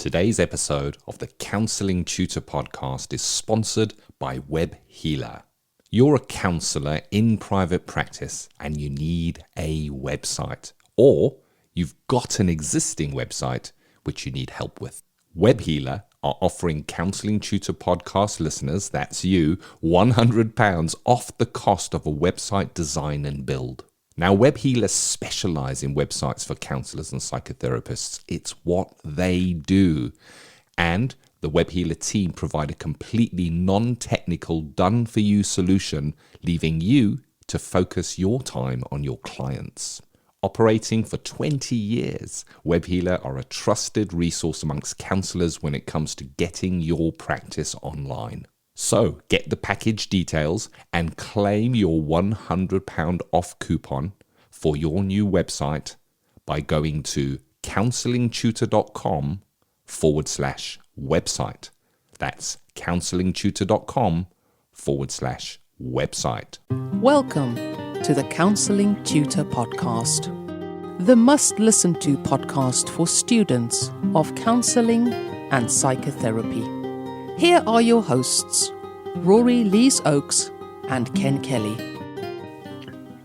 Today's episode of the Counselling Tutor Podcast is sponsored by Web Healer. You're a counsellor in private practice and you need a website, or you've got an existing website which you need help with. Web Healer are offering Counselling Tutor Podcast listeners, that's you, £100 off the cost of a website design and build. Now, Web Healers specialise in websites for counsellors and psychotherapists. It's what they do. And the Web Healer team provide a completely non-technical, done-for-you solution, leaving you to focus your time on your clients. Operating for 20 years, Web Healer are a trusted resource amongst counsellors when it comes to getting your practice online. So get the package details and claim your £100 off coupon for your new website by going to counsellingtutor.com/website. That's counsellingtutor.com/website. Welcome to the Counselling Tutor Podcast, the must-listen-to podcast for students of counselling and psychotherapy. Here are your hosts, Rory Lees-Oakes and Ken Kelly.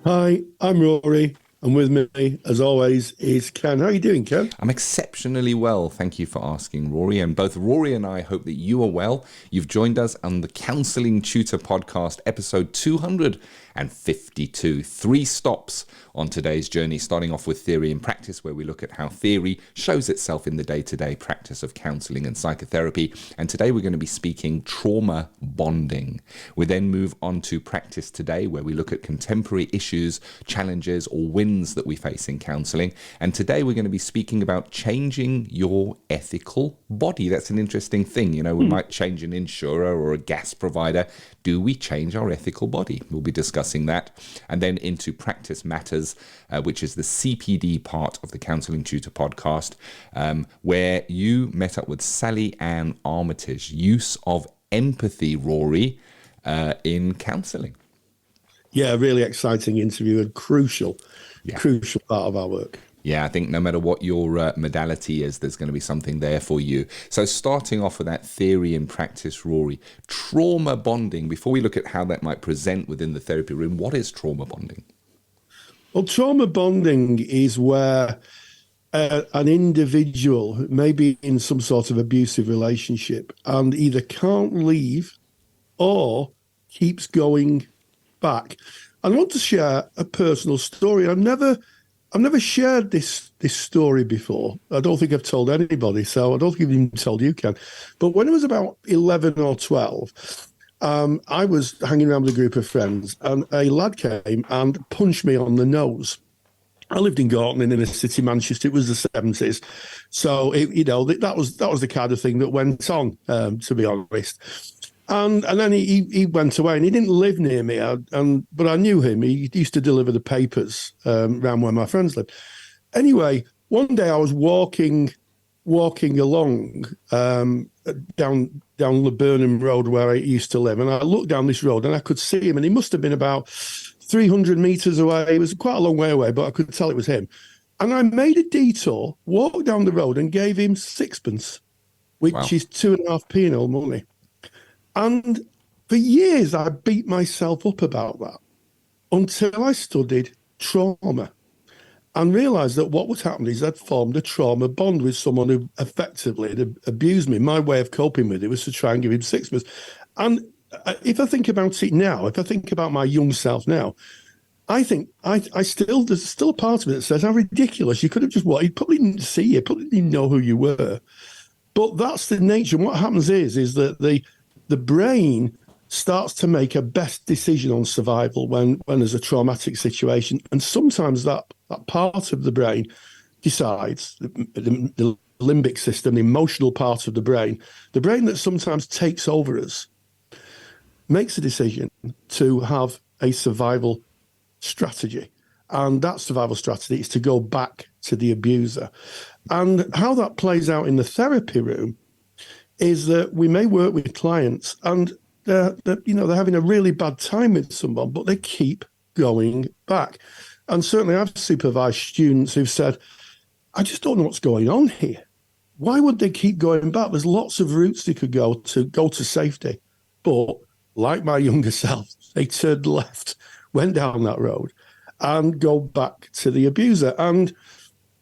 Hi, I'm Rory, and with me, as always, is Ken. How are you doing, Ken? I'm exceptionally well, thank you for asking, Rory. And both Rory and I hope that you are well. You've joined us on the Counselling Tutor Podcast, episode 252. 3 stops on today's journey, starting off with theory and practice, where we look at how theory shows itself in the day-to-day practice of counselling and psychotherapy. And today we're going to be speaking trauma bonding. We then move on to practice today, where we look at contemporary issues, challenges, or wins that we face in counselling. And today we're going to be speaking about changing your ethical body. That's an interesting thing. You know, we might change an insurer or a gas provider. Do we change our ethical body? We'll be discussing that. And then into practice matters, which is the CPD part of the Counselling Tutor Podcast, where you met up with Sally Ann Armitage. Use of empathy, Rory, in counselling. Yeah, really exciting interview and crucial part of our work. Yeah, I think no matter what your modality is, there's going to be something there for you. So starting off with that theory and practice, Rory, trauma bonding. Before we look at how that might present within the therapy room, what is trauma bonding? Well, trauma bonding is where an individual may be in some sort of abusive relationship and either can't leave or keeps going back. I want to share a personal story. I've never shared this story before. I don't think I've told anybody, so I don't think I've even told you, Ken. But when I was about 11 or 12, I was hanging around with a group of friends, and a lad came and punched me on the nose. I lived in Gorton in inner city Manchester. It was the 70s, so that was the kind of thing that went on, to be honest. And then he went away, and he didn't live near me. But I knew him. He used to deliver the papers around where my friends lived. Anyway, one day I was walking along down the Burnham Road where I used to live, and I looked down this road and I could see him, and he must have been about 300 meters away. It was quite a long way away, but I could tell it was him. And I made a detour, walked down the road, and gave him sixpence, which is 2.5p in old money. And for years, I beat myself up about that until I studied trauma and realised that what was happening is I'd formed a trauma bond with someone who effectively had abused me. My way of coping with it was to try and give him sixpence. And if I think about it now, if I think about my young self now, I think there's still a part of it that says, how ridiculous. You could have just he probably didn't see you, probably didn't know who you were. But that's the nature. And what happens is that the brain starts to make a best decision on survival when there's a traumatic situation. And sometimes that part of the brain decides, the limbic system, the emotional part of the brain that sometimes takes over us, makes a decision to have a survival strategy. And that survival strategy is to go back to the abuser. And how that plays out in the therapy room is that we may work with clients and they're having a really bad time with someone, but they keep going back. And certainly I've supervised students who've said, I just don't know what's going on here. why would they keep going back? There's lots of routes they could go to safety. But like my younger self, they turned left, went down that road, and go back to the abuser. And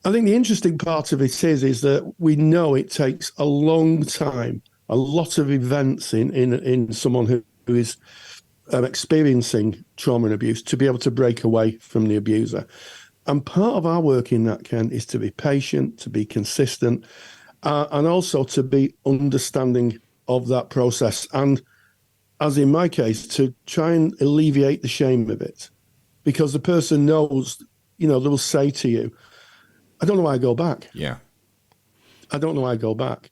I think the interesting part of it is that we know it takes a long time, a lot of events in someone who is experiencing trauma and abuse to be able to break away from the abuser. And part of our work in that, Ken, is to be patient, to be consistent, and also to be understanding of that process. And as in my case, to try and alleviate the shame of it. Because the person knows, they will say to you, I don't know why I go back. Yeah. I don't know why I go back.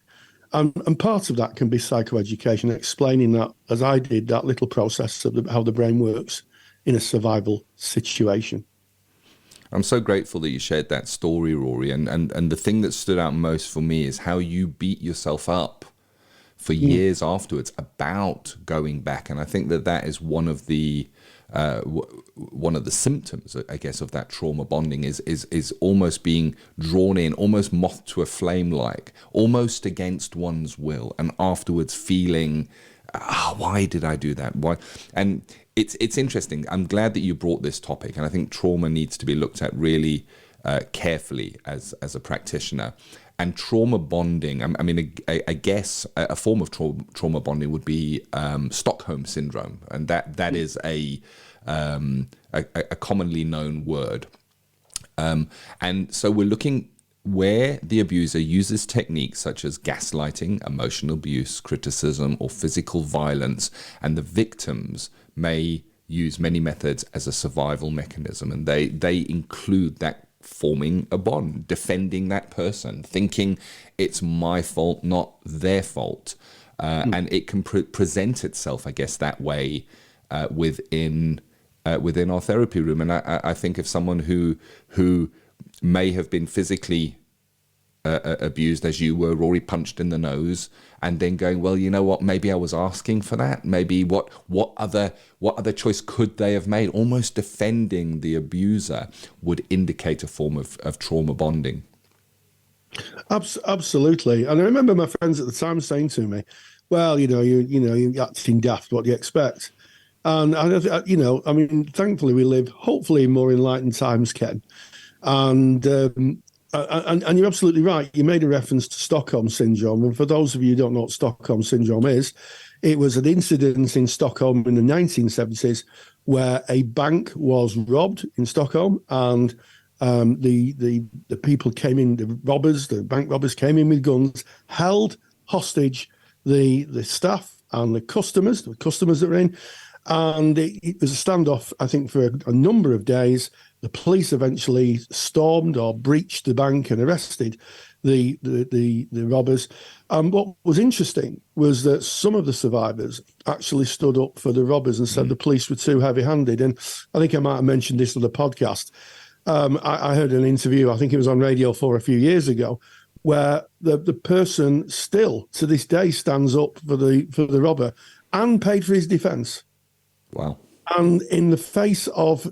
And part of that can be psychoeducation, explaining that, as I did, that little process of how the brain works in a survival situation. I'm so grateful that you shared that story, Rory. And the thing that stood out most for me is how you beat yourself up for years afterwards about going back. And I think that is one of the symptoms, I guess, of that trauma bonding is almost being drawn in, almost moth to a flame, like almost against one's will, and afterwards feeling, why did I do that? Why? And it's interesting. I'm glad that you brought this topic, and I think trauma needs to be looked at really carefully as a practitioner. And trauma bonding, I mean, I guess a form of trauma bonding would be Stockholm syndrome, and that is a commonly known word. And so we're looking where the abuser uses techniques such as gaslighting, emotional abuse, criticism, or physical violence, and the victims may use many methods as a survival mechanism, and they include that forming a bond, defending that person, thinking it's my fault, not their fault. And it can present itself, I guess, that way within our therapy room. And I think of someone who may have been physically abused, as you were, Rory, punched in the nose, and then going, well, you know what, maybe I was asking for that. Maybe what other choice could they have made? Almost defending the abuser would indicate a form of trauma bonding. Absolutely. And I remember my friends at the time saying to me, well, you're acting daft, what do you expect? And I mean, thankfully we live hopefully in more enlightened times, Ken. And you're absolutely right. You made a reference to Stockholm syndrome. And for those of you who don't know what Stockholm syndrome is, it was an incident in Stockholm in the 1970s where a bank was robbed in Stockholm, and the people came in, the bank robbers came in with guns, held hostage the staff and the customers that were in. And it was a standoff, I think, for a number of days. The police eventually stormed or breached the bank and arrested the robbers. And what was interesting was that some of the survivors actually stood up for the robbers and said the police were too heavy-handed. And I think I might have mentioned this on the podcast. I heard an interview, I think it was on Radio 4 a few years ago, where the person still, to this day, stands up for the robber and paid for his defence. Wow. And in the face of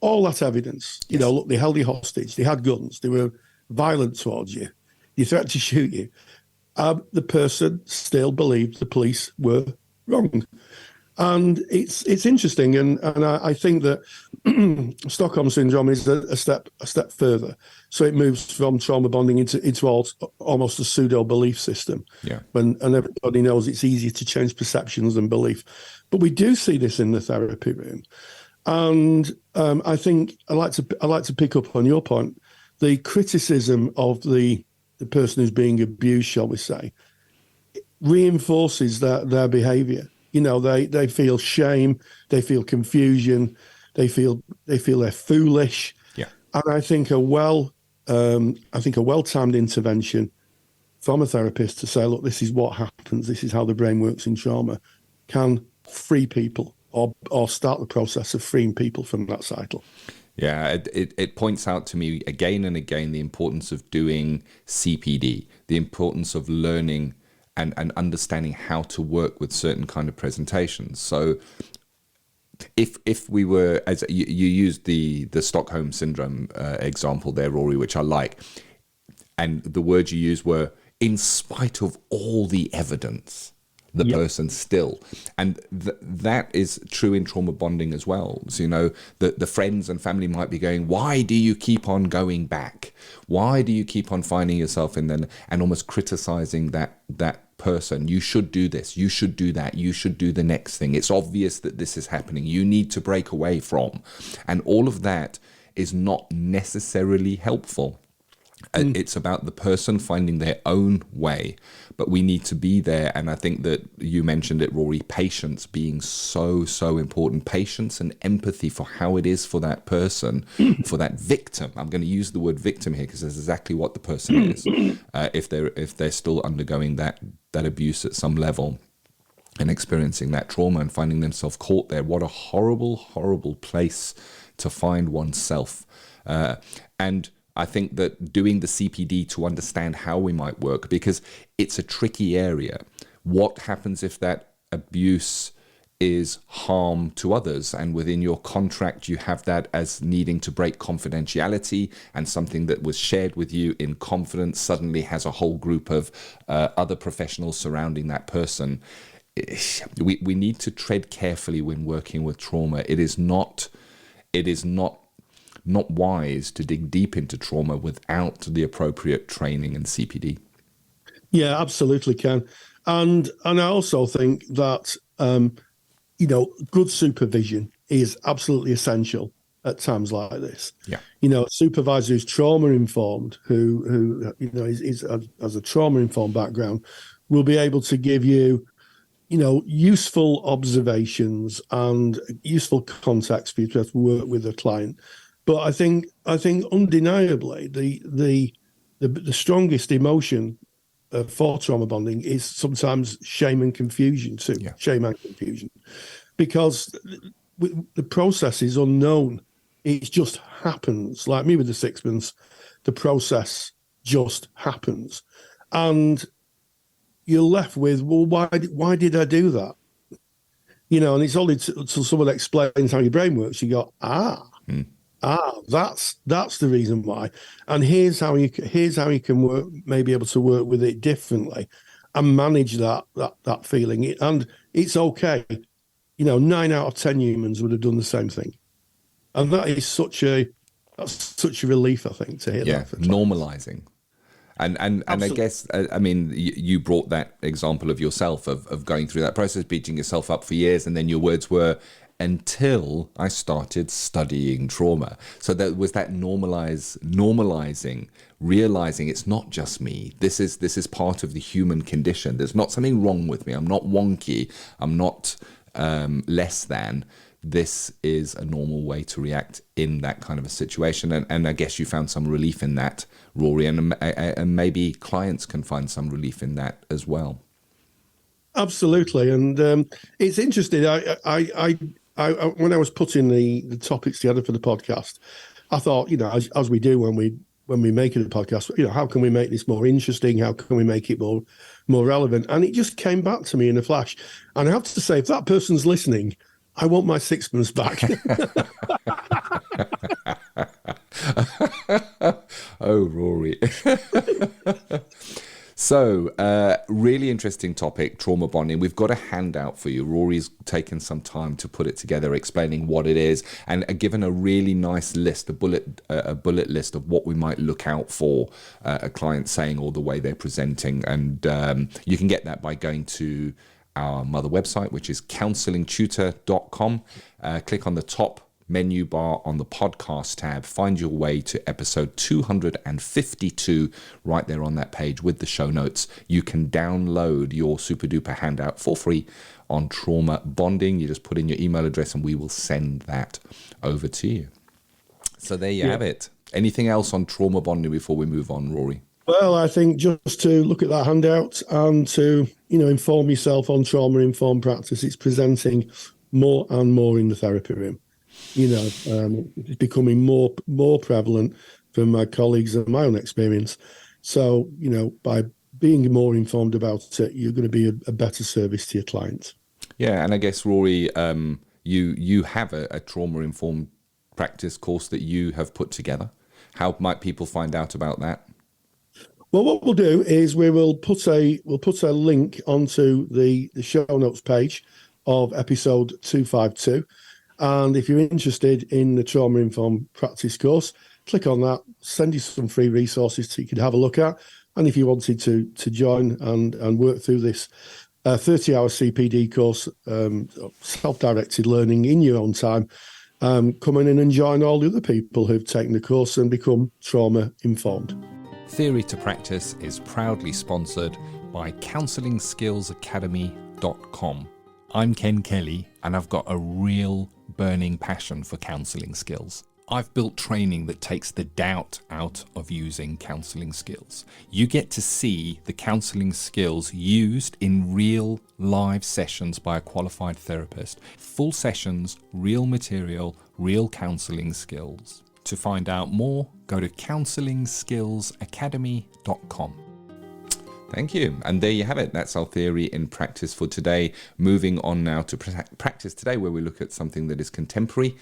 all that evidence, look, they held you hostage, they had guns, they were violent towards you, they threatened to shoot you. The person still believed the police were wrong. And it's interesting, and I think that Stockholm syndrome is a step further. So it moves from trauma bonding into almost a pseudo belief system. Yeah. And everybody knows it's easier to change perceptions than belief. But we do see this in the therapy room, and I think I like to pick up on your point. The criticism of the person who's being abused, shall we say, reinforces their behaviour. They feel shame, they feel confusion, they feel they're foolish. Yeah. And I think a well-timed intervention from a therapist to say, look, this is what happens, this is how the brain works in trauma, can free people or start the process of freeing people from that cycle. Yeah, it points out to me again and again the importance of doing CPD, the importance of learning and understanding how to work with certain kind of presentations. So if we were, as you used the Stockholm syndrome example there, Rory, which I like, and the words you used were, in spite of all the evidence, the person still. And that is true in trauma bonding as well. So, the friends and family might be going, why do you keep on going back? Why do you keep on finding yourself in then, and almost criticizing that person? You should do this, you should do that, you should do the next thing. It's obvious that this is happening. You need to break away from. And all of that is not necessarily helpful. It's about the person finding their own way, but we need to be there. And I think that you mentioned it, Rory, patience being so important. Patience and empathy for how it is for that person, for that victim. I'm going to use the word victim here because that's exactly what the person is. If they're still undergoing that abuse at some level and experiencing that trauma and finding themselves caught there, what a horrible place to find oneself. And I think that doing the CPD to understand how we might work, because it's a tricky area. What happens if that abuse is harm to others, and within your contract you have that as needing to break confidentiality, and something that was shared with you in confidence suddenly has a whole group of other professionals surrounding that person. We need to tread carefully when working with trauma. It is not wise to dig deep into trauma without the appropriate training and CPD. Yeah, absolutely, Ken. And I also think that good supervision is absolutely essential at times like this. Yeah. A supervisor who's trauma informed, who has a trauma informed background, will be able to give you useful observations and useful context for you to work with a client. But I think undeniably the strongest emotion for trauma bonding is sometimes shame and confusion too. Yeah. Shame and confusion, because the process is unknown. It just happens. Like me with the sixpence, the process just happens, and you're left with, well, why did I do that? And it's only till someone explains how your brain works. You go, that's the reason why, and here's how you can work, maybe able to work with it differently, and manage that feeling. And it's okay. 9 out of 10 humans would have done the same thing, and that's such a relief, I think, to hear that. Normalizing. And I guess, you brought that example of yourself of going through that process, beating yourself up for years, and then your words were, until I started studying trauma. So there was that normalizing, realizing it's not just me. This is part of the human condition. There's not something wrong with me. I'm not wonky. I'm not less than. This is a normal way to react in that kind of a situation. And I guess you found some relief in that, Rory, and maybe clients can find some relief in that as well. Absolutely. And it's interesting. I when I was putting the topics together for the podcast, I thought, as we do when we make it a podcast, how can we make this more interesting? How can we make it more relevant? And it just came back to me in a flash. And I have to say, if that person's listening, I want my sixpence back. Oh, Rory. So, really interesting topic, trauma bonding. We've got a handout for you. Rory's taken some time to put it together, explaining what it is, and given a really nice list, a bullet list of what we might look out for a client saying or the way they're presenting. And you can get that by going to our mother website, which is counsellingtutor.com. Click on the top menu bar on the podcast tab, find your way to episode 252 right there on that page with the show notes. You can download your super duper handout for free on trauma bonding. You just put in your email address and we will send that over to you. So there you have it. Anything else on trauma bonding before we move on, Rory? Well, I think just to look at that handout and to, inform yourself on trauma-informed practice. It's presenting more and more in the therapy room. It's becoming more prevalent from my colleagues and my own experience. So, by being more informed about it, you're going to be a better service to your clients. Yeah, and I guess, Rory, you have a trauma-informed practice course that you have put together. How might people find out about that? Well, what we'll do is we'll put a link onto the show notes page of episode 252. And if you're interested in the Trauma Informed Practice course, click on that, send you some free resources so you can have a look at. And if you wanted to join and work through this 30-hour CPD course, self-directed learning in your own time, come in and join all the other people who've taken the course and become trauma informed. Theory to Practice is proudly sponsored by CounselingSkillsAcademy.com. I'm Ken Kelly, and I've got a real burning passion for counselling skills. I've built training that takes the doubt out of using counselling skills. You get to see the counselling skills used in real live sessions by a qualified therapist. Full sessions, real material, real counselling skills. To find out more, go to CounselingSkillsAcademy.com. Thank you. And there you have it. That's our theory in practice for today. Moving on now to practice today, where we look at something that is contemporary,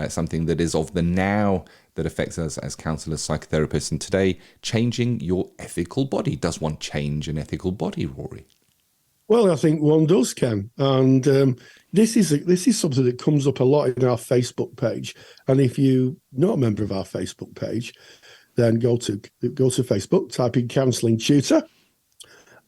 something that is of the now that affects us as counsellors, psychotherapists. And today, changing your ethical body. Does one change an ethical body, Rory? Well, I think one does, Ken. And this is something that comes up a lot in our Facebook page. And if you're not a member of our Facebook page, then go to Facebook, type in Counselling Tutor,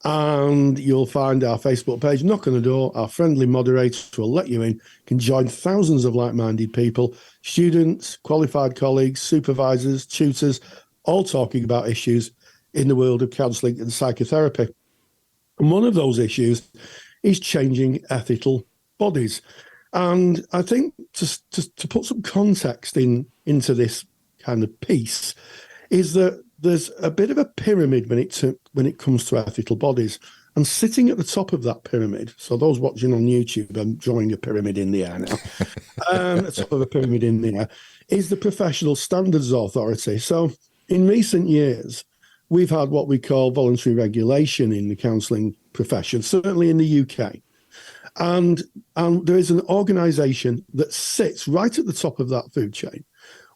and you'll find our Facebook page. Knock on the door. Our friendly moderator will let you in. You can join thousands of like-minded people, students, qualified colleagues, supervisors, tutors, all talking about issues in the world of counselling and psychotherapy. And one of those issues is changing ethical bodies. And I think to put some context into this kind of piece is that there's a bit of a pyramid when it comes to ethical bodies. And sitting at the top of that pyramid, so those watching on YouTube, I'm drawing a pyramid in the air now, the top of a pyramid in the air, is the Professional Standards Authority. So in recent years, we've had what we call voluntary regulation in the counselling profession, certainly in the UK. And there is an organisation that sits right at the top of that food chain,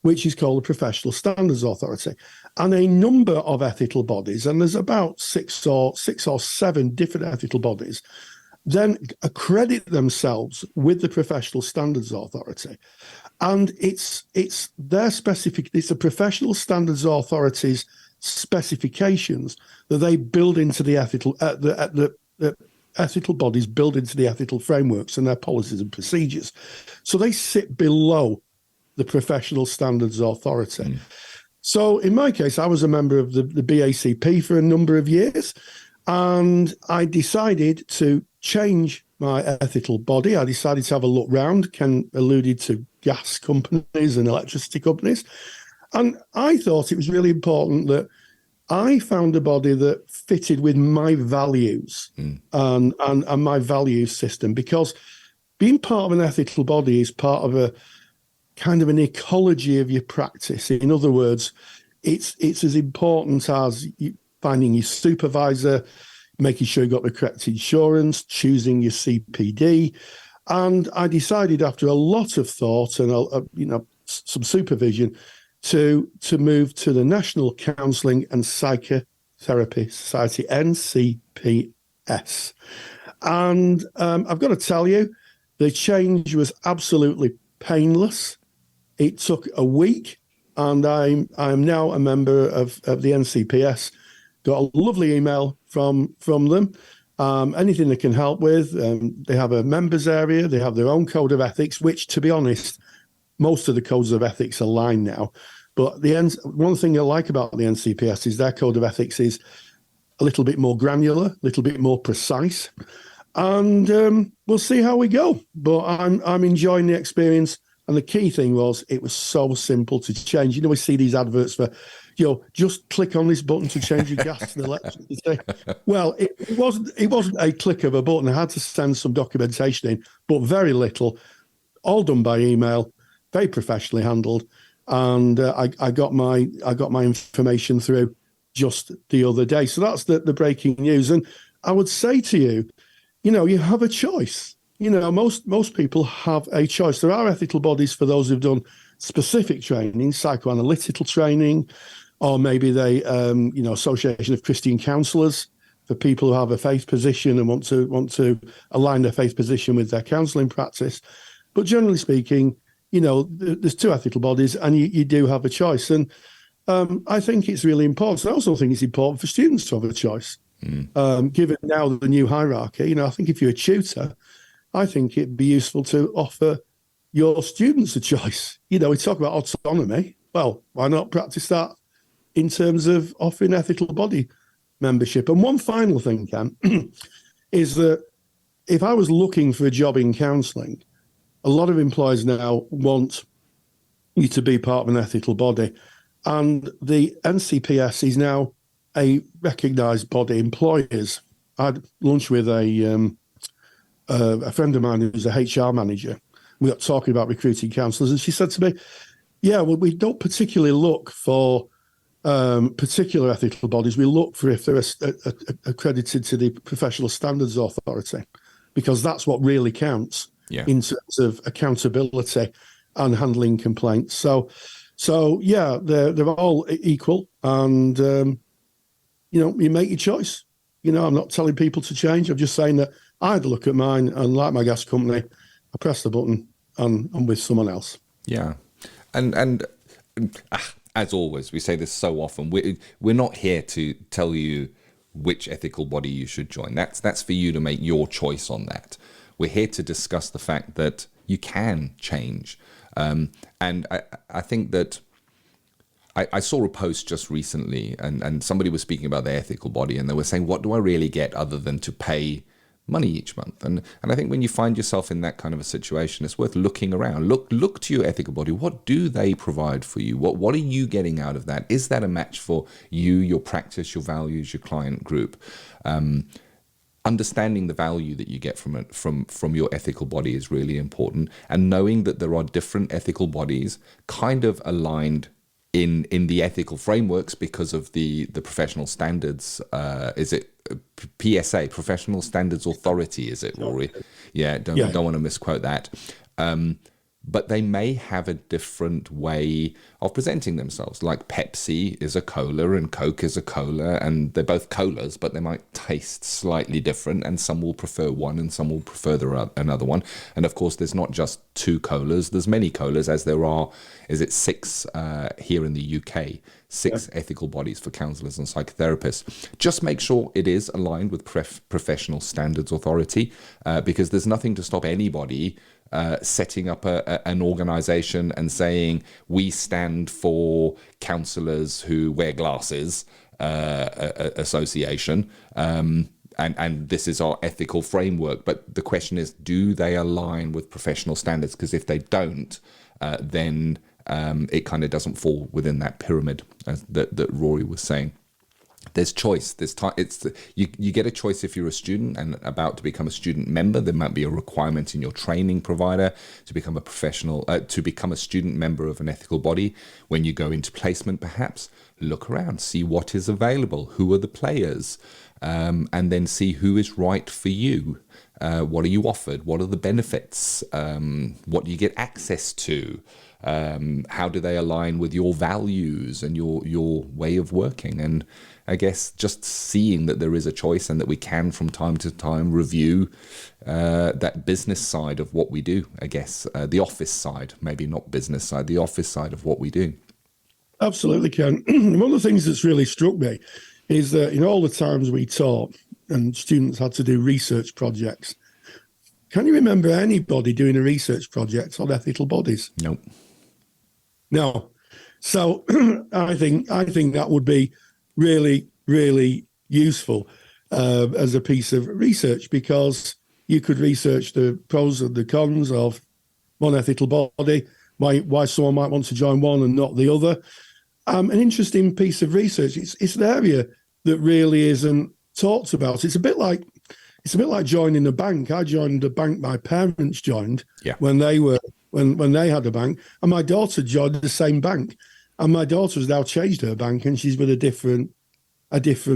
which is called the Professional Standards Authority. And a number of ethical bodies, and there's about six or seven different ethical bodies, then accredit themselves with the Professional Standards Authority. And it's their specific, it's the Professional Standards Authority's specifications that they build into the ethical, the ethical bodies build into the ethical frameworks and their policies and procedures. So they sit below the Professional Standards Authority. Mm. So in my case, I was a member of the BACP for a number of years, and I decided to change my ethical body. I decided to have a look round. Ken alluded to gas companies and electricity companies. And I thought it was really important that I found a body that fitted with my values and my value system, because being part of an ethical body is part of a kind of an ecology of your practice. In other words, it's as important as finding your supervisor, making sure you got the correct insurance, choosing your CPD. And I decided after a lot of thought and some supervision to move to the National Counselling and Psychotherapy Society, NCPS. And I've got to tell you, the change was absolutely painless. It took a week, and I'm now a member of the NCPS. Got a lovely email from them. Anything they can help with. They have a members area. They have their own code of ethics, which, to be honest, most of the codes of ethics align now. But one thing I like about the NCPS is their code of ethics is a little bit more granular, a little bit more precise. And we'll see how we go. But I'm enjoying the experience. And the key thing was it was so simple to change. We see these adverts for, just click on this button to change your gas and electricity. Well, it wasn't a click of a button. I had to send some documentation in, but very little, all done by email, very professionally handled. And I got my information through just the other day. So that's the breaking news. And I would say to you, you have a choice. Most people have a choice. There are ethical bodies for those who've done specific training, psychoanalytical training, or maybe they, Association of Christian Counsellors, for people who have a faith position and want to align their faith position with their counselling practice. But generally speaking, there's two ethical bodies, and you do have a choice. And I think it's really important. I also think it's important for students to have a choice. Given now the new hierarchy, I think if you're a tutor, I think it'd be useful to offer your students a choice. We talk about autonomy. Well, why not practice that in terms of offering ethical body membership? And one final thing, Ken, is that if I was looking for a job in counselling, a lot of employers now want you to be part of an ethical body. And the NCPS is now a recognised body. Employers, I had lunch with a friend of mine who's a HR manager. We got talking about recruiting counsellors, and she said to me, yeah, well, we don't particularly look for particular ethical bodies. We look for if they're accredited to the Professional Standards Authority, because that's what really counts in terms of accountability and handling complaints. So yeah, they're all equal, and you make your choice. I'm not telling people to change. I'm just saying that I'd look at mine, and like my gas company, I press the button and I'm with someone else. Yeah, and as always, we say this so often. We're not here to tell you which ethical body you should join. That's for you to make your choice on that. We're here to discuss the fact that you can change. And I think that I saw a post just recently, and somebody was speaking about their ethical body, and they were saying, what do I really get other than to pay money each month? And I think when you find yourself in that kind of a situation, it's worth looking around. Look to your ethical body. What do they provide for you? What are you getting out of that? Is that a match for you, your practice, your values, your client group? Understanding the value that you get from it, from your ethical body is really important, and knowing that there are different ethical bodies kind of aligned in the ethical frameworks because of the professional standards. Is it PSA, Professional Standards Authority? Is it, Rory? Yeah, don't want to misquote that. But they may have a different way of presenting themselves. Like Pepsi is a cola and Coke is a cola, and they're both colas, but they might taste slightly different, and some will prefer one and some will prefer another one. And of course, there's not just two colas, there's many colas, as there are, is it 6 here in the UK, 6 ethical bodies for counsellors and psychotherapists. Just make sure it is aligned with Professional Standards Authority, because there's nothing to stop anybody setting up an organisation and saying, we stand for counsellors who wear glasses association, and this is our ethical framework. But the question is, do they align with professional standards? Because if they don't, then it kind of doesn't fall within that pyramid that Rory was saying. There's choice. There's time. You get a choice if you're a student and about to become a student member. There might be a requirement in your training provider to become a professional, to become a student member of an ethical body. When you go into placement, perhaps look around, see what is available, who are the players, and then see who is right for you. What are you offered? What are the benefits? What do you get access to? How do they align with your values and your way of working? And I guess just seeing that there is a choice and that we can from time to time review that business side of what we do, I guess, the office side, maybe not business side, the office side of what we do. Absolutely, Ken. One of the things that's really struck me is that in all the times we taught and students had to do research projects, can you remember anybody doing a research project on ethical bodies? Nope. No. So I think that would be really, really useful as a piece of research, because you could research the pros and the cons of one ethical body, why someone might want to join one and not the other. An interesting piece of research. It's an area that really isn't talked about. It's a bit like joining a bank. I joined a bank my parents joined when they had a bank, and my daughter joined the same bank, and my daughter has now changed her bank and she's with a different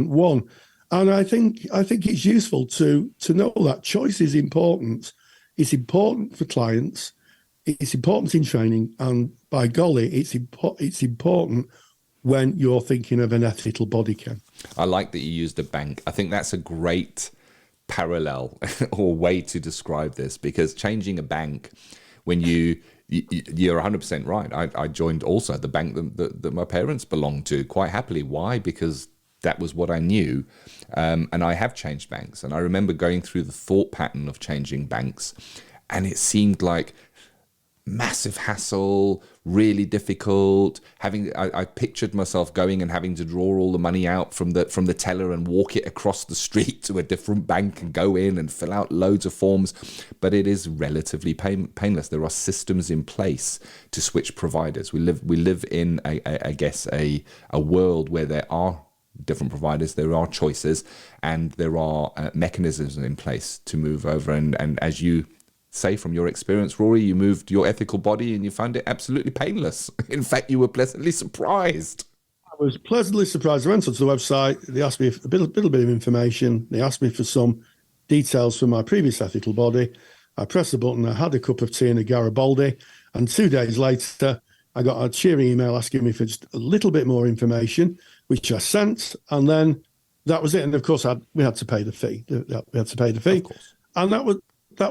one. And I think it's useful to know that choice is important. It's important for clients. It's important in training, and by golly, it's important when you're thinking of an ethical body, Ken. I like that you used a bank. I think that's a great parallel or way to describe this, because changing a bank, when you're 100% right. I joined also the bank that my parents belonged to quite happily. Why? Because that was what I knew. And I have changed banks. And I remember going through the thought pattern of changing banks, and it seemed like massive hassle, really difficult. I pictured myself going and having to draw all the money out from the teller and walk it across the street to a different bank and go in and fill out loads of forms. But it is relatively painless. There are systems in place to switch providers. We live in a world where there are different providers, there are choices, and there are mechanisms in place to move over. And as you say from your experience, Rory, you moved your ethical body and you found it absolutely painless. In fact, you were pleasantly surprised. I was pleasantly surprised. I went onto the website. They asked me a little bit of information. They asked me for some details from my previous ethical body. I pressed the button. I had a cup of tea and a Garibaldi. And 2 days later, I got a cheery email asking me for just a little bit more information, which I sent. And then that was it. And of course, we had to pay the fee. We had to pay the fee. Of course. And that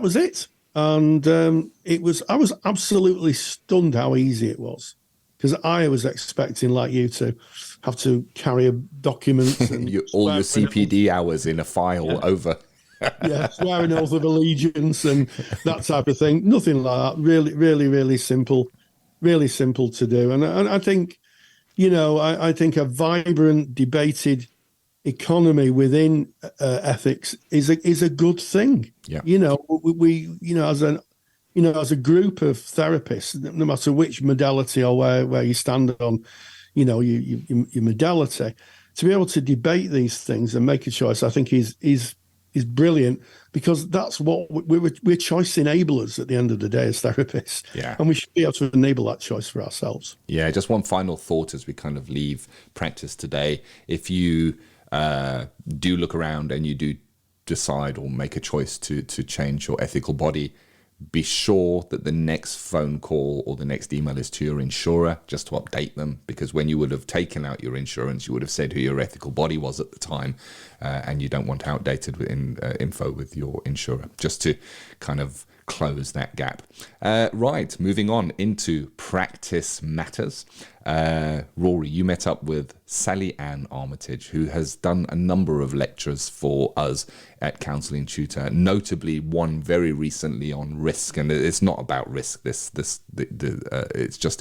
was it. And I was absolutely stunned how easy it was, because I was expecting, like you, to have to carry documents and all your CPD hours in a file over. Swear an oath of allegiance and that type of thing. Nothing like that. Really, really, really simple to do. And I think, I think a vibrant, debated economy within ethics is a good thing. Yeah. We as a group of therapists, no matter which modality or where you stand on, your modality, to be able to debate these things and make a choice, I think is brilliant, because that's what we're choice enablers at the end of the day as therapists. Yeah. And we should be able to enable that choice for ourselves. Yeah. Just one final thought as we kind of leave practice today. If you do look around and you do decide or make a choice to change your ethical body, be sure that the next phone call or the next email is to your insurer, just to update them, because when you would have taken out your insurance, you would have said who your ethical body was at the time, and you don't want outdated info with your insurer, just to kind of close that gap. Right, moving on into practice matters. Rory, you met up with Sally Ann Armitage, who has done a number of lectures for us at Counselling Tutor, notably one very recently on risk. And it's not about risk. It's just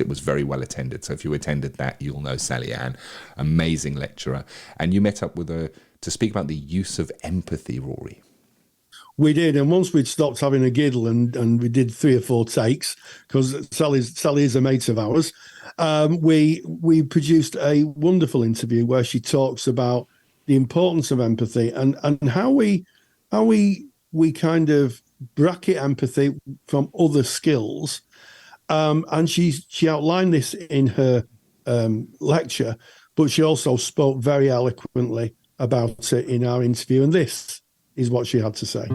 it was very well attended. So if you attended that, you'll know Sally Ann, amazing lecturer. And you met up with her to speak about the use of empathy, Rory. We did, and once we'd stopped having a giggle and we did 3 or 4 takes, because Sally is a mate of ours, we produced a wonderful interview where she talks about the importance of empathy and how we kind of bracket empathy from other skills. And she outlined this in her lecture, but she also spoke very eloquently about it in our interview, and this is what she had to say.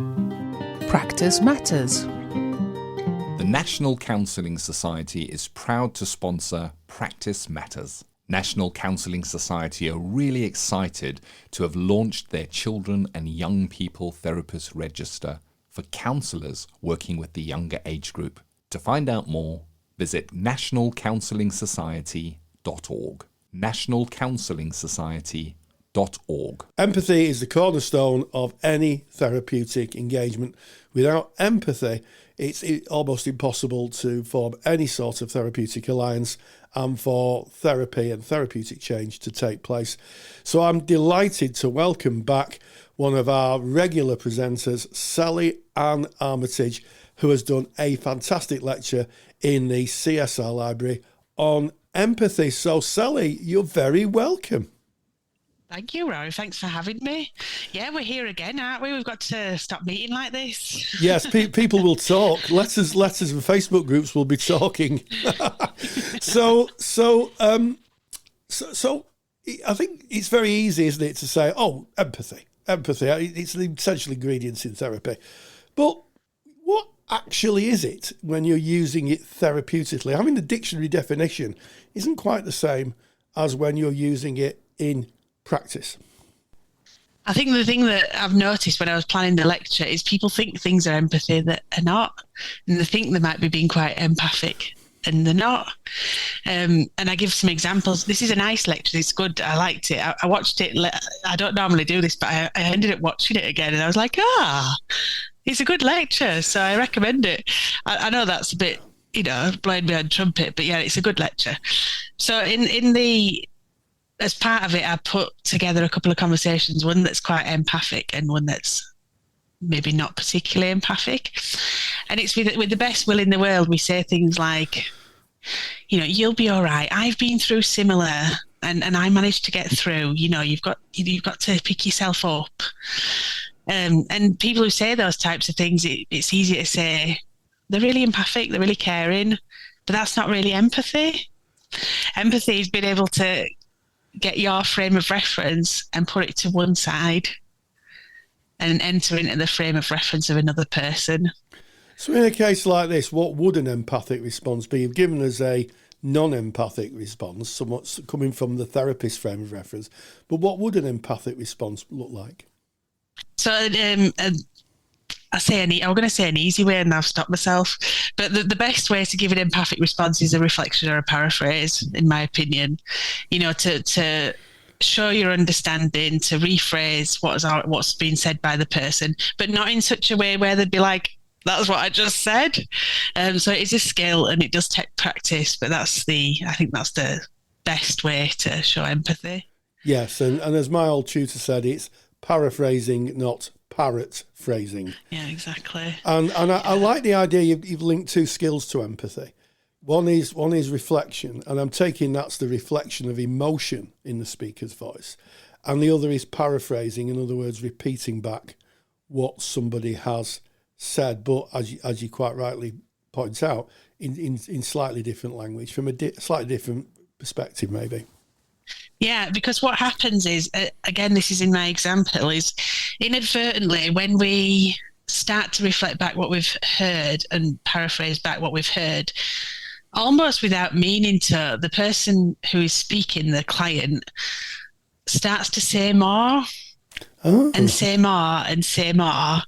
Practice matters. The National Counselling Society is proud to sponsor Practice Matters. National Counselling Society are really excited to have launched their Children and Young People Therapist Register for counsellors working with the younger age group. To find out more, visit nationalcounselingsociety.org. nationalcounselingsociety.org. Empathy is the cornerstone of any therapeutic engagement. Without empathy, it's almost impossible to form any sort of therapeutic alliance and for therapy and therapeutic change to take place. So I'm delighted to welcome back one of our regular presenters, Sally Ann Armitage, who has done a fantastic lecture in the CSR library on empathy. So Sally, you're very welcome. Thank you, Rory. Thanks for having me. Yeah, we're here again, aren't we? We've got to stop meeting like this. Yes, people will talk. Letters and Facebook groups will be talking. So I think it's very easy, isn't it, to say, oh, empathy. It's an essential ingredient in therapy. But what actually is it when you're using it therapeutically? I mean, the dictionary definition isn't quite the same as when you're using it in practice? I think the thing that I've noticed when I was planning the lecture is people think things are empathy that are not, and they think they might be being quite empathic, and they're not. And I give some examples. This is a nice lecture. It's good. I liked it. I watched it. I don't normally do this, but I ended up watching it again, and I was like, it's a good lecture, so I recommend it. I know that's a bit, blowing behind trumpet, but yeah, it's a good lecture. So as part of it, I put together a couple of conversations, one that's quite empathic and one that's maybe not particularly empathic. And it's with the best will in the world, we say things like, you'll be all right. I've been through similar and I managed to get through. You've got to pick yourself up. And people who say those types of things, it's easy to say they're really empathic, they're really caring, but that's not really empathy. Empathy is being able to get your frame of reference and put it to one side and enter into the frame of reference of another person. So in a case like this, what would an empathic response be? You've given us a non-empathic response, somewhat coming from the therapist frame of reference, but what would an empathic response look like? So I'm going to say an easy way, and I've stopped myself. But the best way to give an empathic response is a reflection or a paraphrase, in my opinion. To show your understanding, to rephrase what's been said by the person, but not in such a way where they'd be like, "That's what I just said." So it is a skill, and it does take practice. But I think that's the best way to show empathy. Yes, and as my old tutor said, it's paraphrasing, not parrot phrasing. Yeah, exactly. And I like the idea you've linked two skills to empathy. One is reflection, and I'm taking that's the reflection of emotion in the speaker's voice, and the other is paraphrasing, in other words, repeating back what somebody has said, but as you quite rightly point out, in slightly different language, from a slightly different perspective, maybe. Yeah, because what happens is, again, this is in my example, is inadvertently when we start to reflect back what we've heard and paraphrase back what we've heard, almost without meaning to, the person who is speaking, the client, starts to say more and say more and say more.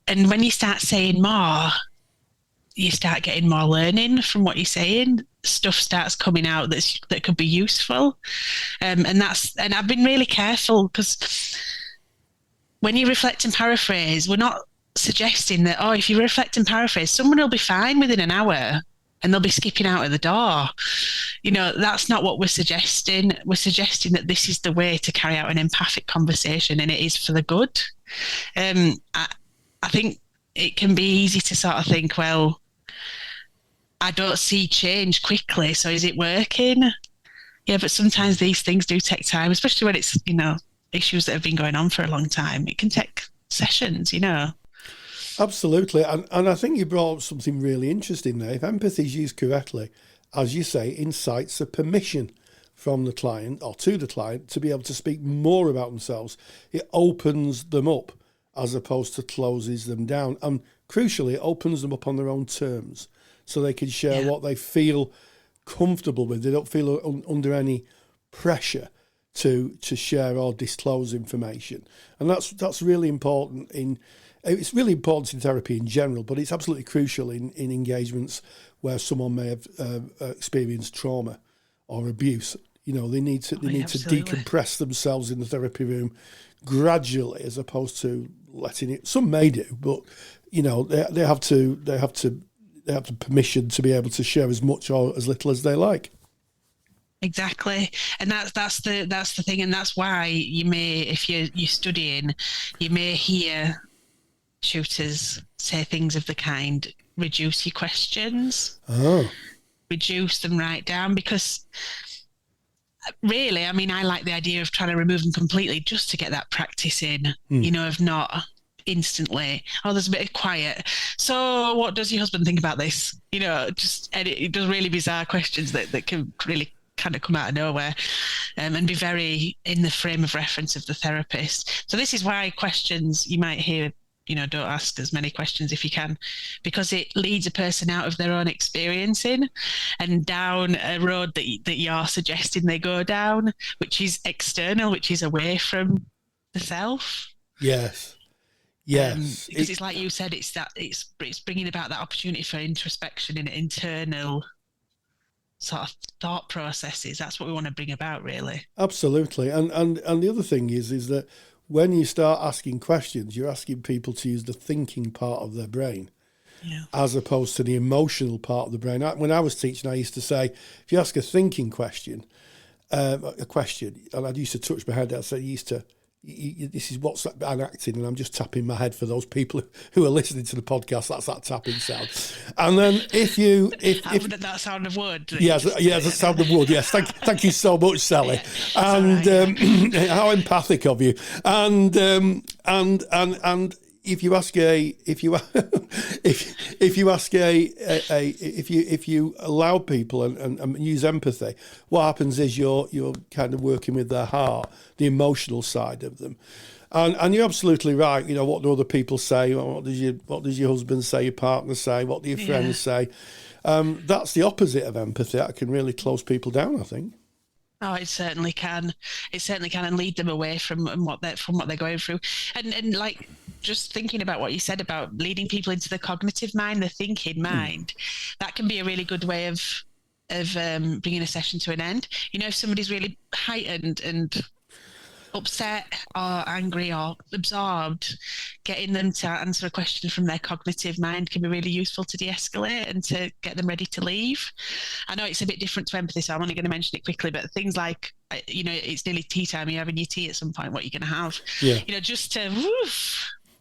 And when you start saying more, you start getting more learning from what you're saying. Stuff starts coming out that could be useful. And I've been really careful, because when you reflect and paraphrase, we're not suggesting that, if you reflect and paraphrase, someone will be fine within an hour and they'll be skipping out of the door. That's not what we're suggesting. We're suggesting that this is the way to carry out an empathic conversation, and it is for the good. I think it can be easy to sort of think, well, I don't see change quickly, so is it working? Yeah, but sometimes these things do take time, especially when it's, issues that have been going on for a long time. It can take sessions, Absolutely. And I think you brought up something really interesting there. If empathy is used correctly, as you say, incites a permission from the client or to the client to be able to speak more about themselves. It opens them up as opposed to closes them down. And crucially, it opens them up on their own terms, so they can share what they feel comfortable with. They don't feel under any pressure to share or disclose information. And that's really important it's really important in therapy in general, but it's absolutely crucial in engagements where someone may have experienced trauma or abuse. They need to decompress themselves in the therapy room gradually, as opposed to letting it. Some may do, but they have permission to be able to share as much or as little as they like. Exactly, and that's the thing, and that's why you may, if you're studying, you may hear tutors say things of the kind: reduce your questions, reduce them right down, because really, I like the idea of trying to remove them completely just to get that practice in, of not instantly, there's a bit of quiet. So what does your husband think about this? It does really bizarre questions that can really kind of come out of nowhere, and be very in the frame of reference of the therapist. So this is why questions, you might hear don't ask as many questions if you can, because it leads a person out of their own experiencing and down a road that you're suggesting they go down, which is external, which is away from the self. Yes. Because it's like you said, it's bringing about that opportunity for introspection and internal sort of thought processes. That's what we want to bring about, really. Absolutely. And the other thing is that when you start asking questions, you're asking people to use the thinking part of their brain, as opposed to the emotional part of the brain. When I was teaching, I used to say, if you ask a thinking question, and I used to touch my head, I'd say, this is what's acting, and I'm just tapping my head for those people who are listening to the podcast. That's that tapping sound. And then if that sound of wood. Yes, the sound of wood. Yes, thank you so much, Sally. And how empathic of you. And if you allow people and use empathy, what happens is you're kind of working with their heart, the emotional side of them. And you're absolutely right. What do other people say? What does your husband say? Your partner say? What do your friends say? That's the opposite of empathy. That can really close people down, I think. Oh, it certainly can. It certainly can, and lead them away from what they're going through. And like, just thinking about what you said about leading people into the cognitive mind, the thinking mind, that can be a really good way of bringing a session to an end. If somebody's really heightened and upset or angry or absorbed, getting them to answer a question from their cognitive mind can be really useful to de-escalate and to get them ready to leave. I know it's a bit different to empathy, so I'm only going to mention it quickly, but things like, it's nearly tea time, you're having your tea at some point, what are you going to have? Just to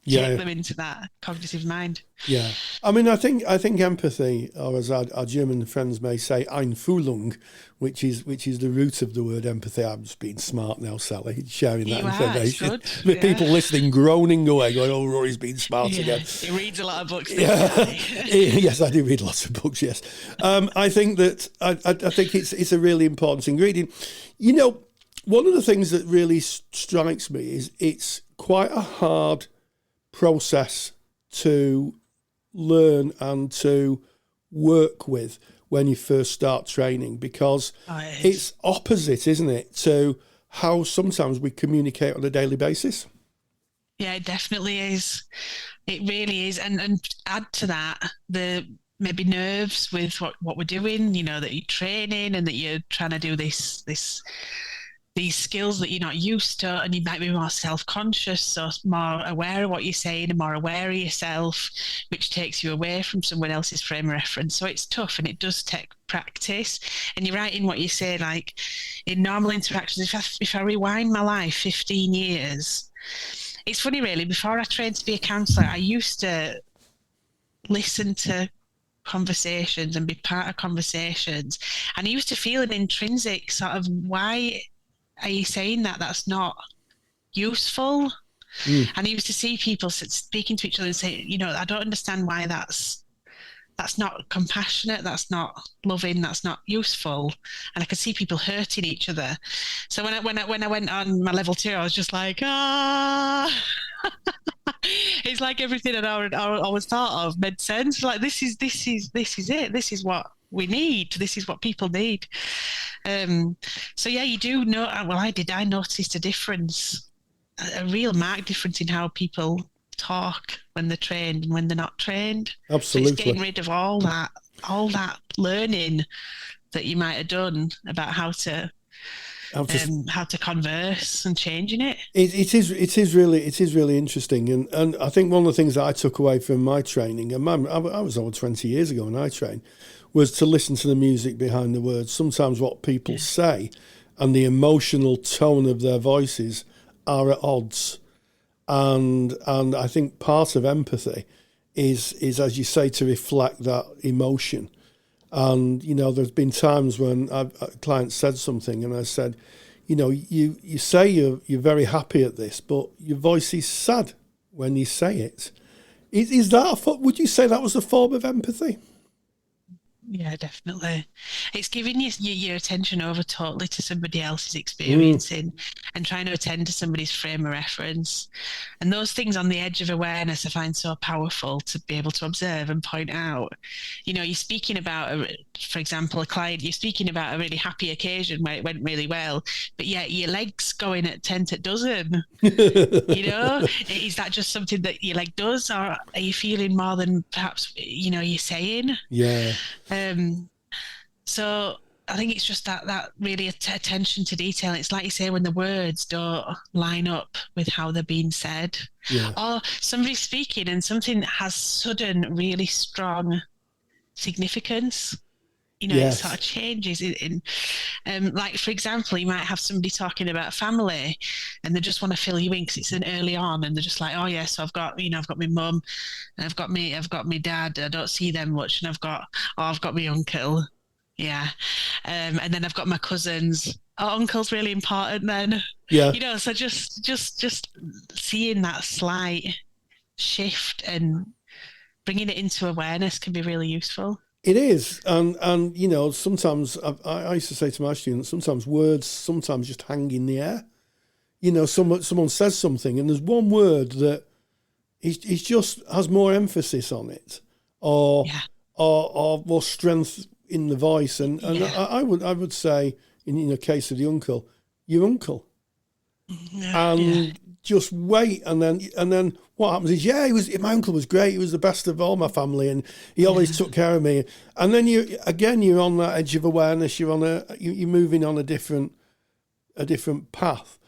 take them into that cognitive mind. Yeah. I mean, I think empathy, or as our German friends may say, Einfühlung, which is the root of the word empathy. I'm just being smart now, Sally, sharing that information. With people listening, groaning away, going, "Oh, Rory's being smart again." He reads a lot of books. Yes, I do read lots of books. Yes, I think that I think it's a really important ingredient. One of the things that really strikes me is it's quite a hard process to learn and to work with when you first start training, because it's opposite, isn't it, to how sometimes we communicate on a daily basis. Yeah, it definitely is. It really is. And add to that the maybe nerves with what we're doing, that you're training and that you're trying to do these skills that you're not used to, and you might be more self-conscious, so more aware of what you're saying and more aware of yourself, which takes you away from someone else's frame of reference. So it's tough, and it does take practice. And you're right in what you say, like in normal interactions, if I rewind my life 15 years, it's funny really, before I trained to be a counsellor, I used to listen to conversations and be part of conversations, and I used to feel an intrinsic sort of, why are you saying that? That's not useful. And I used to see people speaking to each other and say, I don't understand why that's not compassionate, that's not loving, that's not useful. And I could see people hurting each other. So when I went on my level 2, I was just like, it's like everything that I always thought of made sense. Like this is it. This is what we need. This is what people need. So yeah, you do know. Well, I noticed a difference, a real marked difference in how people talk when they're trained and when they're not trained. Absolutely. So it's getting rid of all that learning that you might have done about how to converse and changing it. It is really interesting, and I think one of the things that I took away from my training, and I was over 20 years ago when I trained, was to listen to the music behind the words. Sometimes what people say and the emotional tone of their voices are at odds, and I think part of empathy is as you say, to reflect that emotion. And there's been times when a client said something, and I said, you say you're very happy at this, but your voice is sad when you say it. Is that would you say that was a form of empathy? Yeah, definitely. It's giving your attention over totally to somebody else's experiencing and trying to attend to somebody's frame of reference. And those things on the edge of awareness I find so powerful to be able to observe and point out. You're speaking about, for example, a client, you're speaking about a really happy occasion where it went really well, but yet your leg's going at 10 to dozen. Is that just something that your leg does, or are you feeling more than perhaps, you're saying? Yeah. So I think it's just that really attention to detail. It's like you say, when the words don't line up with how they're being said, or somebody's speaking and something has sudden, really strong significance. It sort of changes like, for example, you might have somebody talking about family and they just want to fill you in because it's an early on, and they're just like, oh yeah, so I've got my mum and I've got my dad, I don't see them much, and I've got my uncle. Yeah. And then I've got my cousins. Oh, uncle's really important then. Yeah. So just seeing that slight shift and bringing it into awareness can be really useful. It is, and sometimes I used to say to my students, sometimes words just hang in the air. Someone says something, and there's one word that it just has more emphasis on it, or more strength in the voice. And I would say, in the case of the uncle, your uncle, and just wait, and then what happens is, my uncle was great. He was the best of all my family, and he always took care of me. And then you're on that edge of awareness. You're moving on a different path,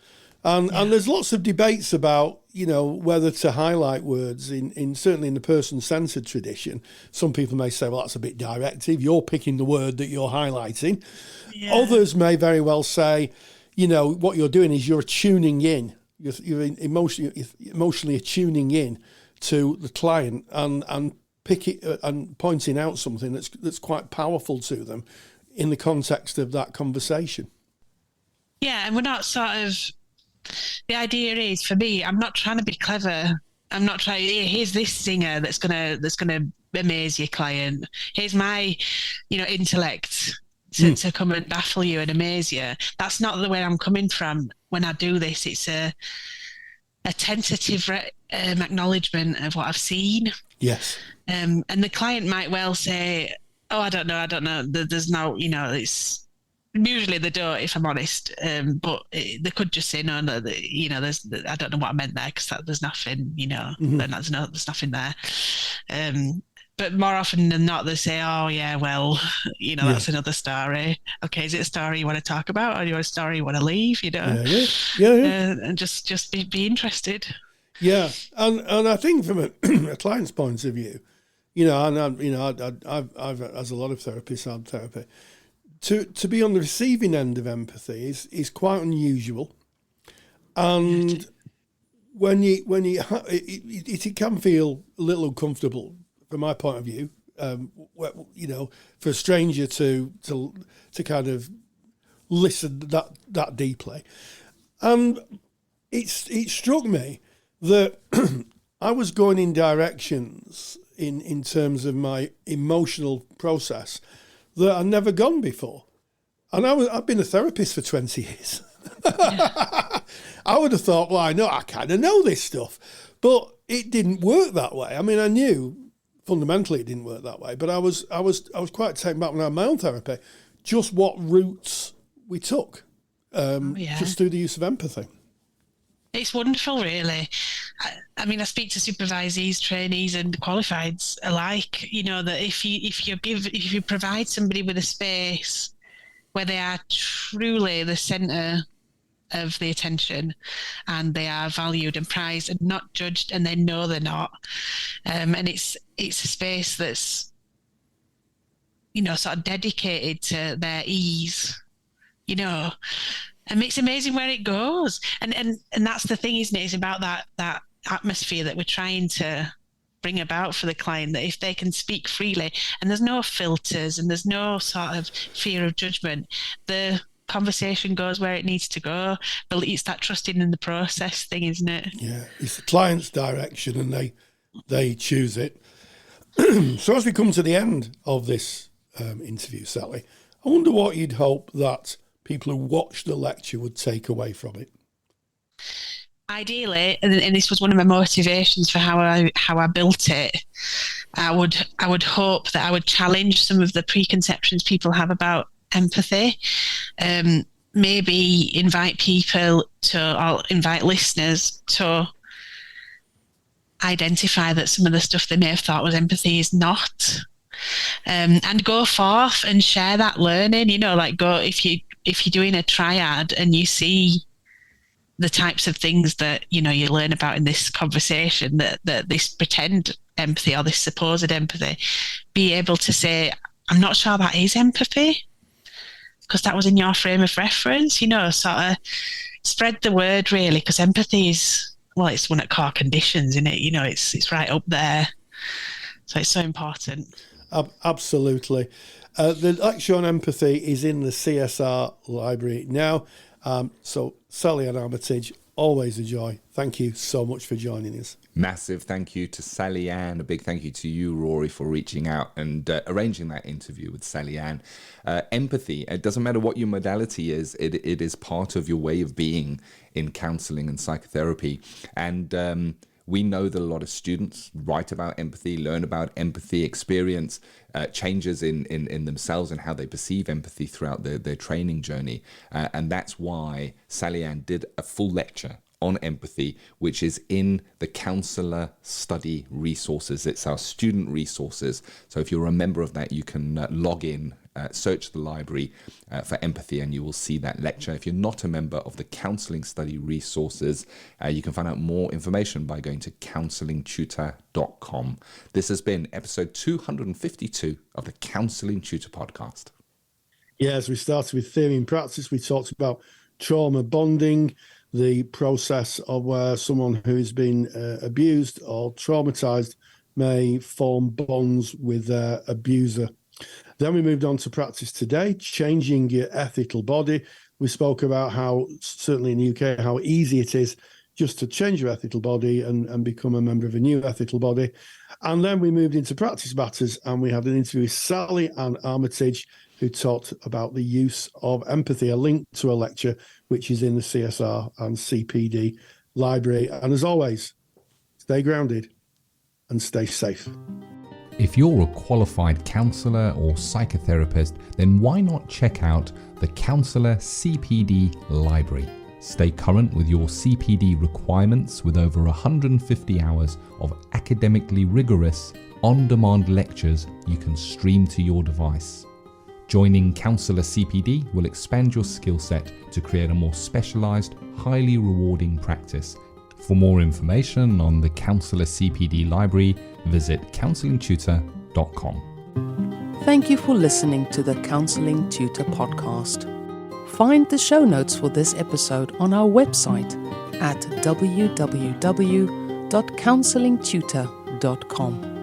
and there's lots of debates about whether to highlight words in certainly in the person-centered tradition. Some people may say, well, that's a bit directive. You're picking the word that you're highlighting. Yeah. Others may very well say, what you're doing is you're tuning in. You're emotionally tuning in to the client and pointing out something that's quite powerful to them in the context of that conversation. Yeah, and we're not the idea is, for me, I'm not trying to be clever. I'm not trying, here's this singer that's gonna amaze your client. Here's my, intellect to come and baffle you and amaze you. That's not the way I'm coming from when I do this. It's a tentative acknowledgement of what I've seen. Yes. And the client might well say, oh, I don't know. There's no, it's usually they don't, if I'm honest. But they could just say, no, there's, I don't know what I meant there, because there's nothing, there's nothing there. But more often than not, they say, oh, yeah, well, that's another story. Okay, is it a story you want to talk about, or do you want a story you want to leave, Yeah. And just be interested. Yeah, and I think from a client's point of view, I've as a lot of therapists had therapy, to be on the receiving end of empathy is quite unusual. And it can feel a little uncomfortable, from my point of view, for a stranger to kind of listen that deeply. And it struck me that I was going in directions in terms of my emotional process that I'd never gone before. And I've been a therapist for 20 years. Yeah. I would have thought, well, I kind of know this stuff. But it didn't work that way. I mean, I knew fundamentally it didn't work that way, but I was quite taken back when I had my own therapy, just what routes we took, just through the use of empathy. It's wonderful, really. I mean, I speak to supervisees, trainees, and qualifieds alike. That if you provide somebody with a space where they are truly the centre of the attention, and they are valued and prized and not judged, and they know they're not, and it's a space that's sort of dedicated to their ease, and it's amazing where it goes. And that's the thing, isn't it? It's about that atmosphere that we're trying to bring about for the client, that if they can speak freely and there's no filters and there's no sort of fear of judgment, the conversation goes where it needs to go. But it's that trusting in the process thing, isn't it? Yeah, it's the client's direction and they choose it. So as we come to the end of this interview, Sally. I wonder what you'd hope that people who watch the lecture would take away from it. Ideally, and this was one of my motivations for how I built it, I would hope that I would challenge some of the preconceptions people have about empathy. Maybe invite listeners to identify that some of the stuff they may have thought was empathy is not. And go forth and share that learning. Go if you're doing a triad and you see the types of things that you learn about in this conversation, that this pretend empathy or this supposed empathy, be able to say, I'm not sure that is empathy because that was in your frame of reference. Sort of spread the word, really, because empathy is, well, it's one of core conditions, isn't it? It's right up there, so it's so important. Absolutely. The lecture on empathy is in the CSR library now. So Sally Ann Armitage, always a joy. Thank you so much for joining us. Massive thank you to Sally Ann. A big thank you to you, Rory, for reaching out and arranging that interview with Sally Ann. Empathy, it doesn't matter what your modality is, it is part of your way of being in counselling and psychotherapy. And we know that a lot of students write about empathy, learn about empathy, experience changes in themselves and how they perceive empathy throughout their training journey. And that's why Sally Ann did a full lecture on empathy, which is in the Counsellor Study Resources. It's our student resources. So if you're a member of that, you can log in, search the library for empathy, and you will see that lecture. If you're not a member of the Counselling Study Resources, you can find out more information by going to counsellingtutor.com. This has been episode 252 of the Counselling Tutor Podcast. Yes, we started with theory and practice. We talked about trauma bonding, the process of where someone who's been abused or traumatized may form bonds with their abuser. Then we moved on to practice today, changing your ethical body. We spoke about how, certainly in the UK, how easy it is just to change your ethical body and become a member of a new ethical body. And then we moved into practice matters, and we had an interview with Sally Ann Armitage, who talked about the use of empathy, a link to a lecture which is in the CSR and CPD library. And as always, stay grounded and stay safe. If you're a qualified counsellor or psychotherapist, then why not check out the Counsellor CPD Library? Stay current with your CPD requirements with over 150 hours of academically rigorous, on-demand lectures you can stream to your device. Joining Counsellor CPD will expand your skill set to create a more specialised, highly rewarding practice. For more information on the Counsellor CPD Library, visit counsellingtutor.com. Thank you for listening to the Counselling Tutor Podcast. Find the show notes for this episode on our website at www.counsellingtutor.com.